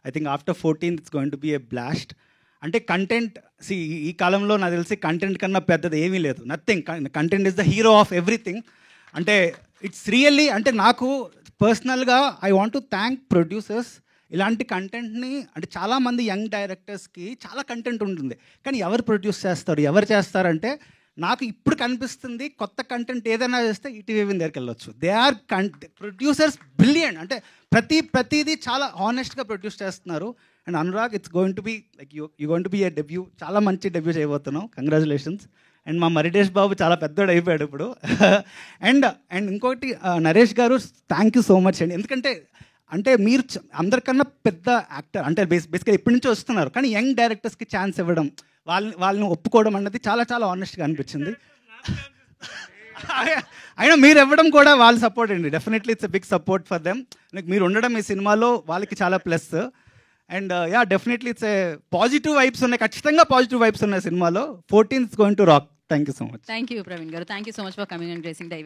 I think after 14th it's going to be A blast. అంటే content ఈ కాలంలో నాకు తెలిసి కంటెంట్ కన్నా పెద్దది ఏమీ లేదు, nothing. Content is the hero of everything. అంటే ఇట్స్ రియల్లీ, అంటే నాకు పర్సనల్గా I want to thank producers. ఇలాంటి కంటెంట్ని అంటే చాలామంది యంగ్ డైరెక్టర్స్కి చాలా కంటెంట్ ఉంటుంది, కానీ ఎవరు ప్రొడ్యూస్ చేస్తారు, ఎవరు చేస్తారంటే నాకు ఇప్పుడు కనిపిస్తుంది కొత్త కంటెంట్ ఏదైనా చేస్తే ఈటీవీ దగ్గరికి వెళ్ళొచ్చు. They are producers brilliant. అంటే ప్రతిదీ చాలా హానెస్ట్గా ప్రొడ్యూస్ చేస్తున్నారు. And Anurag, it's going to be like you going to be a debut. చాలా మంచి డెబ్యూ చేయబోతున్నావు, కంగ్రాచులేషన్స్. అండ్ మా మరిడేష్ బాబు చాలా పెద్దోడు అయిపోయాడు ఇప్పుడు. అండ్ ఇంకొకటి నరేష్ గారు, థ్యాంక్ యూ సో మచ్ అండి. ఎందుకంటే అంటే మీరు అందరికన్నా పెద్ద యాక్టర్, అంటే బేసిక్గా ఎప్పటి నుంచో వస్తున్నారు, కానీ యంగ్ డైరెక్టర్స్కి ఛాన్స్ ఇవ్వడం, వాళ్ళని ఒప్పుకోవడం అన్నది చాలా చాలా ఆనెస్ట్గా అనిపించింది. అయినా మీరు ఇవ్వడం కూడా వాళ్ళ సపోర్ట్ అండి. Definitely it's a big support for them. Like మీరు ఉండడం ఈ సినిమాలో వాళ్ళకి చాలా plus. And yeah, definitely it's a positive vibes ఉన్నాయి, ఖచ్చితంగా పాజిటివ్ వైబ్స్ ఉన్నాయి సినిమాలో. 14th is going to rock. Thank you so much. Thank you Praveen గారు. Thank you so much for coming and gracing the event.